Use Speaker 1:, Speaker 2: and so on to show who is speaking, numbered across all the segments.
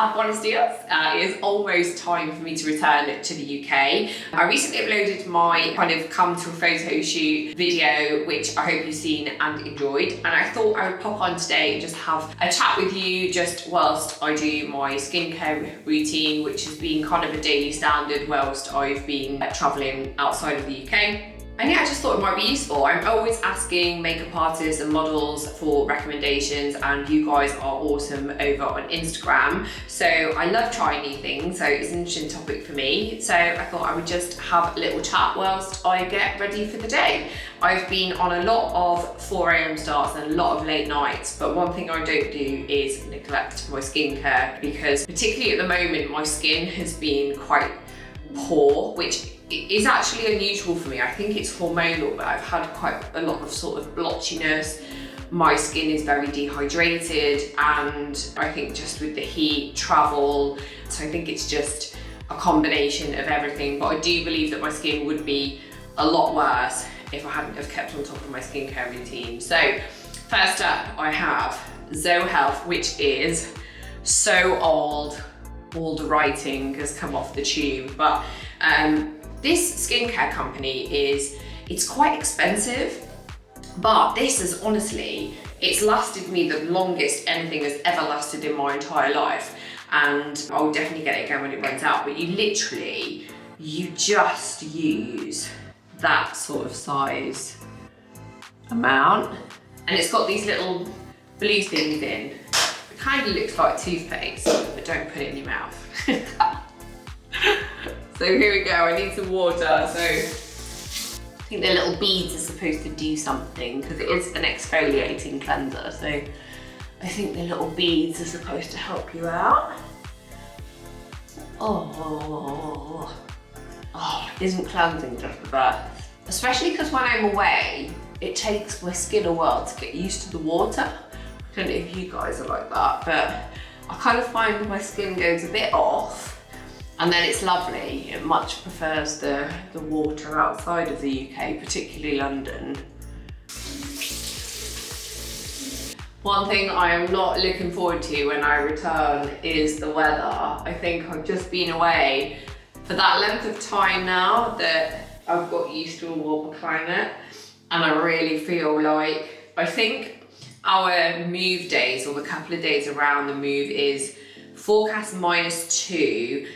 Speaker 1: Hola, buenos dias. It is almost time for me to return to the UK. I recently uploaded my kind of come to a photo shoot video, which I hope you've seen and enjoyed. And I thought I would pop on today and just have a chat with you just whilst I do my skincare routine, which has been kind of a daily standard whilst I've been traveling outside of the UK. And yeah, I just thought it might be useful. I'm always asking makeup artists and models for recommendations, and you guys are awesome over on Instagram. So I love trying new things, so it's an interesting topic for me. So I thought I would just have a little chat whilst I get ready for the day. I've been on a lot of 4 AM starts and a lot of late nights, but one thing I don't do is neglect my skincare, because particularly at the moment, my skin has been quite poor, which is actually unusual for me. I think it's hormonal, but I've had quite a lot of sort of blotchiness. My skin is very dehydrated, and I think just with the heat, travel, so I think it's just a combination of everything. But I do believe that my skin would be a lot worse if I hadn't have kept on top of my skincare routine. So first up, I have Zoe Health, which is so old. All the writing has come off the tube, but this skincare company it's quite expensive, but this is honestly, it's lasted me the longest anything has ever lasted in my entire life. And I'll definitely get it again when it runs out, but you just use that sort of size amount. And it's got these little blue things in. It kind of looks like toothpaste, but don't put it in your mouth. So here we go, I need some water. So I think the little beads are supposed to do something, because it is an exfoliating cleanser. So I think the little beads are supposed to help you out. Oh, isn't cleansing just the best? Especially because when I'm away, it takes my skin a while to get used to the water. I don't know if you guys are like that, but I kind of find my skin goes a bit off, and then it's lovely. It much prefers the water outside of the UK, particularly London. One thing I am not looking forward to when I return is the weather. I think I've just been away for that length of time now that I've got used to a warmer climate, and I really feel like, I think our move days, or the couple of days around the move, is forecast -2,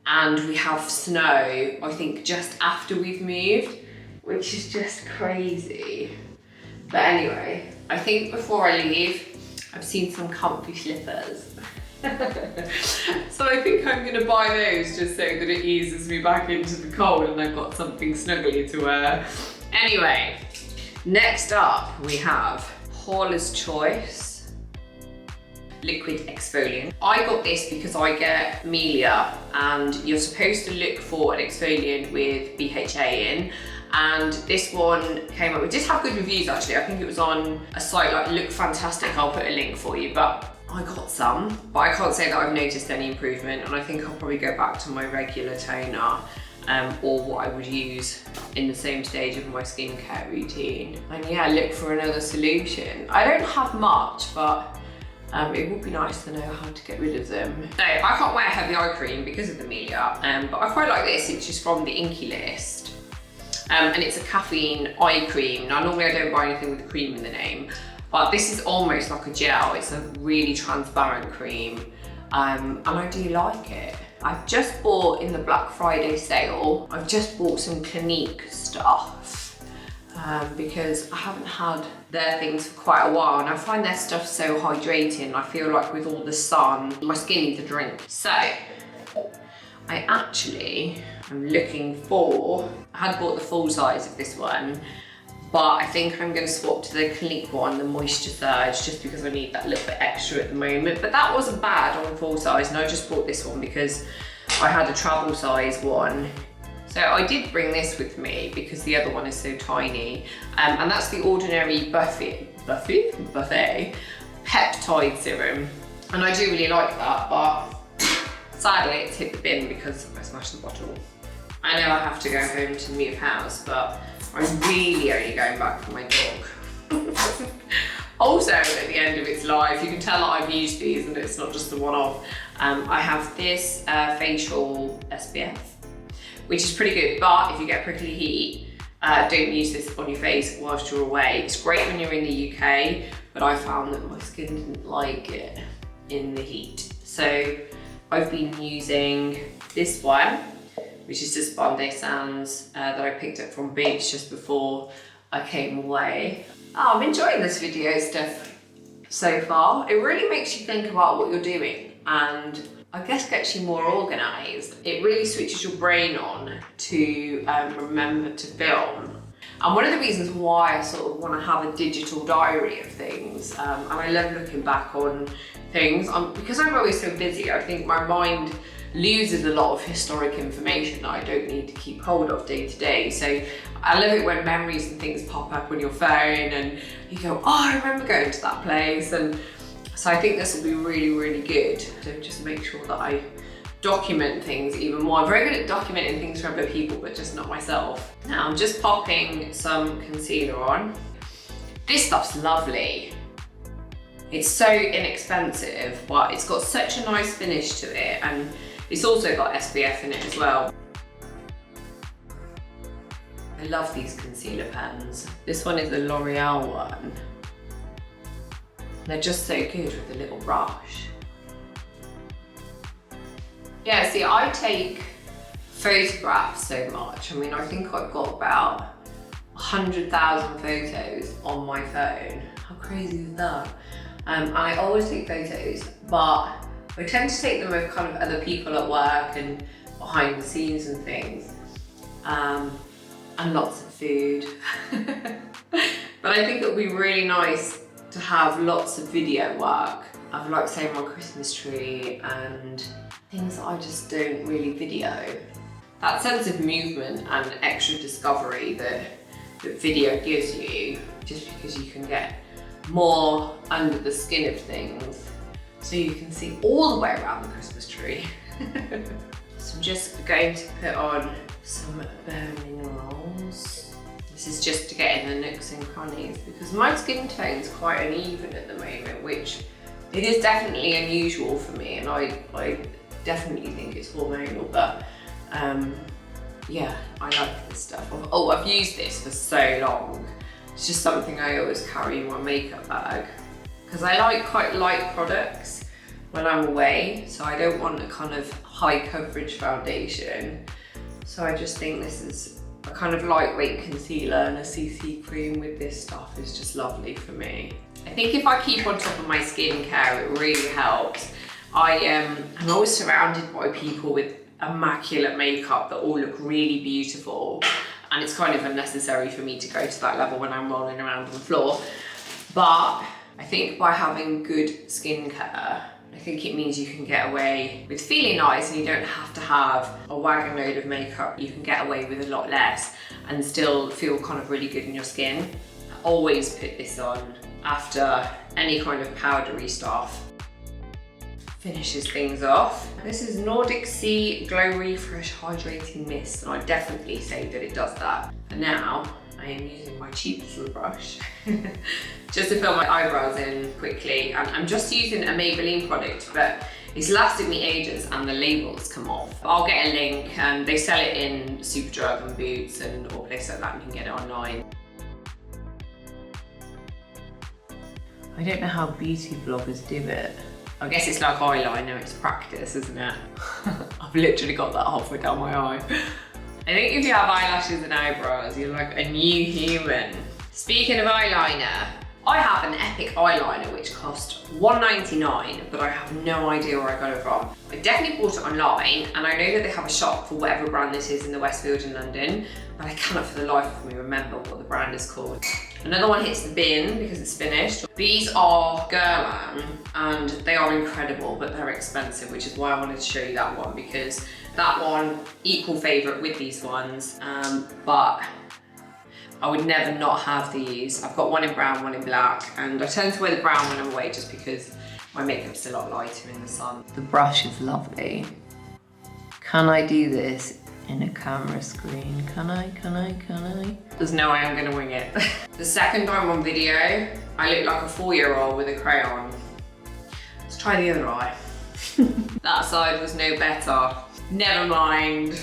Speaker 1: and we have snow, I think, just after we've moved, which is just crazy. But anyway, I think before I leave, I've seen some comfy slippers. So I think I'm gonna buy those just so that it eases me back into the cold and I've got something snuggly to wear. Anyway, next up we have Paula's Choice Liquid Exfoliant. I got this because I get Melia, and you're supposed to look for an exfoliant with BHA in, and this one came up, it did have good reviews actually. I think it was on a site like Look Fantastic, I'll put a link for you, but I got some, but I can't say that I've noticed any improvement, and I think I'll probably go back to my regular toner or what I would use in the same stage of my skincare routine. And yeah, look for another solution. I don't have much, but it would be nice to know how to get rid of them. So I can't wear heavy eye cream because of the Melia, but I quite like this, which is from the Inkey list. And it's a caffeine eye cream. Now normally I don't buy anything with cream in the name, but this is almost like a gel. It's a really transparent cream, and I do like it. I've just bought, in the Black Friday sale, I've just bought some Clinique stuff because I haven't had their things for quite a while, and I find their stuff so hydrating. I feel like with all the sun, my skin needs a drink. So I actually am looking for, I had bought the full size of this one, but I think I'm going to swap to the Clinique one, the Moisture Surge, just because I need that little bit extra at the moment. But that wasn't bad on full size, and I just bought this one because I had a travel size one. So I did bring this with me because the other one is so tiny, and that's the Ordinary Buffet Peptide Serum. And I do really like that, but sadly it's hit the bin because I smashed the bottle. I know I have to go home to move house, but I'm really only going back for my dog. Also, at the end of its life, you can tell that I've used these and it's not just the one-off. I have this facial SPF, which is pretty good, but if you get prickly heat, don't use this on your face whilst you're away. It's great when you're in the UK, but I found that my skin didn't like it in the heat. So I've been using this one, which is just Bondi Sands that I picked up from Beach just before I came away. Oh, I'm enjoying this video stuff so far. It really makes you think about what you're doing and I guess gets you more organised. It really switches your brain on to remember to film. And one of the reasons why I sort of want to have a digital diary of things, and I love looking back on things, because I'm always so busy, I think my mind loses a lot of historic information that I don't need to keep hold of day to day. So I love it when memories and things pop up on your phone and you go, oh, I remember going to that place. And so I think this will be really, really good to just make sure that I document things even more. I'm very good at documenting things for other people, but just not myself. Now I'm just popping some concealer on. This stuff's lovely. It's so inexpensive, but it's got such a nice finish to it, and it's also got SPF in it as well. I love these concealer pens. This one is the L'Oreal one. They're just so good with the little brush. Yeah, see, I take photographs so much. I mean, I think I've got about 100,000 photos on my phone. How crazy is that? And I always take photos, but I tend to take them with kind of other people at work and behind the scenes and things. And lots of food. But I think it would be really nice to have lots of video work of, like, say, my Christmas tree and things that I just don't really video. That sense of movement and extra discovery that video gives you, just because you can get more under the skin of things, so you can see all the way around the Christmas tree. So I'm just going to put on some bare minerals. This is just to get in the nooks and crannies, because my skin tone's quite uneven at the moment, which it is definitely unusual for me, and I definitely think it's hormonal, but yeah, I like this stuff. Oh, I've used this for so long. It's just something I always carry in my makeup bag, because I like quite light products when I'm away, so I don't want a kind of high coverage foundation. So I just think this is a kind of lightweight concealer, and a CC cream with this stuff is just lovely for me. I think if I keep on top of my skincare, it really helps. I'm always surrounded by people with immaculate makeup that all look really beautiful, and it's kind of unnecessary for me to go to that level when I'm rolling around on the floor. But I think by having good skincare, I think it means you can get away with feeling nice, and you don't have to have a wagon load of makeup. You can get away with a lot less and still feel kind of really good in your skin. I always put this on after any kind of powdery stuff. Finishes things off. This is Nordic Sea Glow Refresh Hydrating Mist, and I definitely say that it does that. And now I am using my cheapest little brush just to fill my eyebrows in quickly. And I'm just using a Maybelline product, but it's lasted me ages and the labels come off. I'll get a link, and they sell it in Superdrug and Boots and all places like that, and you can get it online. I don't know how beauty bloggers do it. I guess it's like eyeliner, it's practice, isn't it? I've literally got that halfway down my eye. I think if you have eyelashes and eyebrows, you're like a new human. Speaking of eyeliner, I have an Epic eyeliner which cost $1.99, but I have no idea where I got it from. I definitely bought it online, and I know that they have a shop for whatever brand this is in the Westfield in London, but I cannot for the life of me remember what the brand is called. Another one hits the bin because it's finished. These are Guerlain, and they are incredible, but they're expensive, which is why I wanted to show you that one, because that one, equal favourite with these ones, but I would never not have these. I've got one in brown, one in black, and I tend to wear the brown when I'm away just because my makeup's a lot lighter in the sun. The brush is lovely. Can I do this in a camera screen. Can I? There's no way I'm gonna wing it. The second time on video, I look like a 4-year-old with a crayon. Let's try the other eye. That side was no better. Never mind.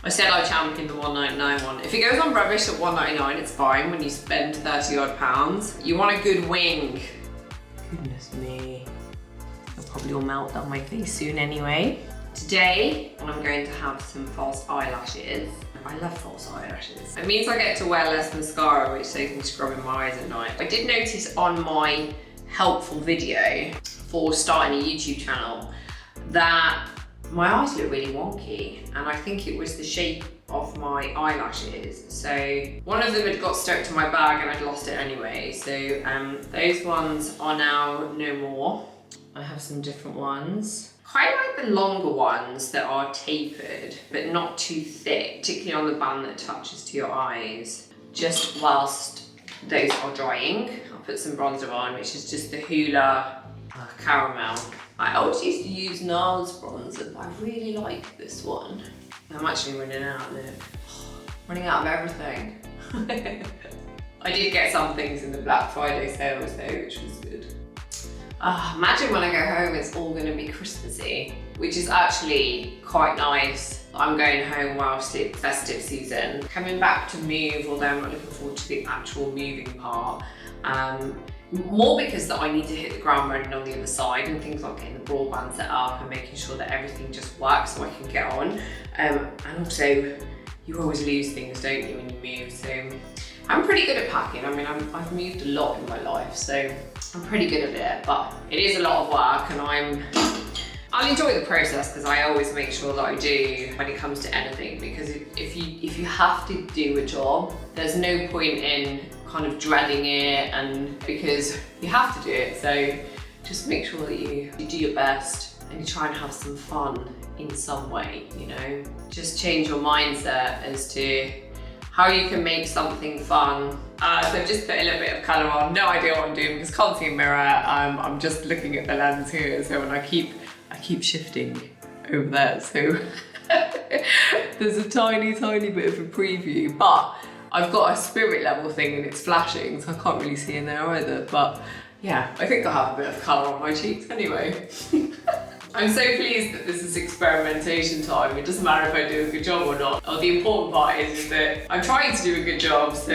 Speaker 1: I said I championed the £1.99 one. If it goes on rubbish at £1.99, it's fine when you spend 30 odd pounds. You want a good wing. Goodness me. It'll probably all melt down my face soon anyway. Today, I'm going to have some false eyelashes. I love false eyelashes. It means I get to wear less mascara, which saves me scrubbing my eyes at night. I did notice on my helpful video for starting a YouTube channel that my eyes look really wonky, and I think it was the shape of my eyelashes. So one of them had got stuck to my bag and I'd lost it anyway. So those ones are now no more. I have some different ones. Quite like the longer ones that are tapered, but not too thick, particularly on the band that attaches to your eyes. Just whilst those are drying, I'll put some bronzer on, which is just the Hoola Caramel. I always used to use NARS bronzer, but I really like this one. I'm actually running out, look. Running out of everything. I did get some things in the Black Friday sales though, which was good. Imagine when I go home it's all going to be Christmassy, which is actually quite nice. I'm going home whilst it's festive season. Coming back to move, although I'm not looking forward to the actual moving part. More because that I need to hit the ground running on the other side, and things like getting the broadband set up and making sure that everything just works so I can get on. And also, you always lose things, don't you, when you move? So I'm pretty good at packing. I mean, I've moved a lot in my life, so I'm pretty good at it, but it is a lot of work, and I'll enjoy the process because I always make sure that I do when it comes to anything, because if you have to do a job, there's no point in kind of dreading it, and because you have to do it. So just make sure that you do your best and you try and have some fun in some way, you know? Just change your mindset as to how you can make something fun. So I've just put a little bit of colour on. No idea what I'm doing because I can't see a mirror. I'm just looking at the lens here, so when I keep shifting over there, so there's a tiny bit of a preview, but I've got a spirit level thing and it's flashing, so I can't really see in there either. But yeah, I think I'll have a bit of colour on my cheeks anyway. I'm so pleased that this is experimentation time. It doesn't matter if I do a good job or not. Oh, the important part is that I'm trying to do a good job, so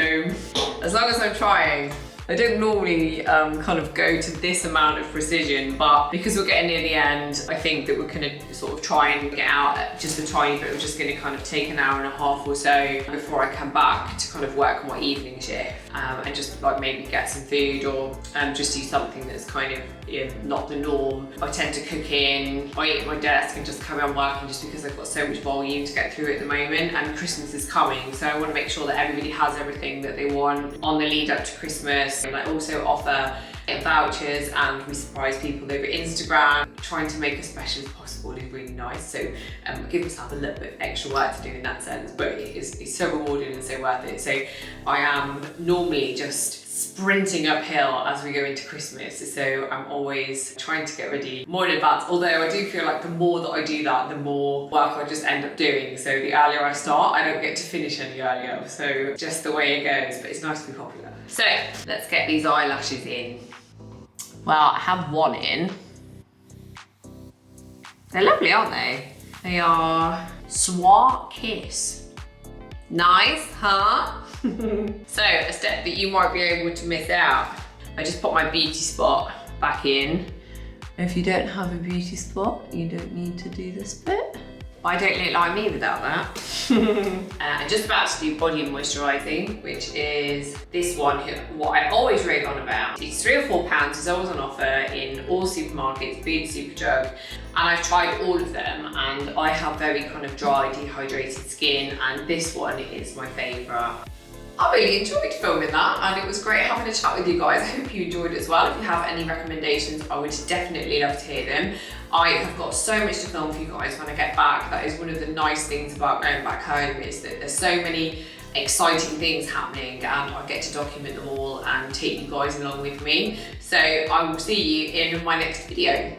Speaker 1: as long as I'm trying. I don't normally kind of go to this amount of precision, but because we're getting near the end, I think that we're gonna sort of try and get out just a tiny bit. We're just gonna kind of take an hour and a half or so before I come back to kind of work on my evening shift, and just like maybe get some food or just do something that's kind of not the norm. I tend to cook in, I eat at my desk and just carry on working just because I've got so much volume to get through at the moment, and Christmas is coming, so I want to make sure that everybody has everything that they want on the lead up to Christmas. And I also offer vouchers and we surprise people over Instagram. Trying to make as special as possible is really nice, so give myself a little bit of extra work to do in that sense, but it's so rewarding and so worth it. So I am normally just sprinting uphill as we go into Christmas, so I'm always trying to get ready more in advance, although I do feel like the more that I do that, the more work I just end up doing. So the earlier I start, I don't get to finish any earlier, so just the way it goes, but it's nice to be popular. So let's get these eyelashes in. Well, I have one in. They're lovely, aren't they? They are Swat Kiss. Nice, huh? So a step that you might be able to miss out. I just put my beauty spot back in. If you don't have a beauty spot, you don't need to do this bit. I don't look like me without that. I'm just about to do body moisturising, which is this one here, what I always rave on about. It's £3 or £4, it's always on offer in all supermarkets, be it Superdrug, and I've tried all of them, and I have very kind of dry, dehydrated skin, and this one is my favourite. I really enjoyed filming that, and it was great having a chat with you guys. I hope you enjoyed it as well. If you have any recommendations, I would definitely love to hear them. I have got so much to film for you guys when I get back. That is one of the nice things about going back home, is that there's so many exciting things happening, and I get to document them all and take you guys along with me. So I will see you in my next video.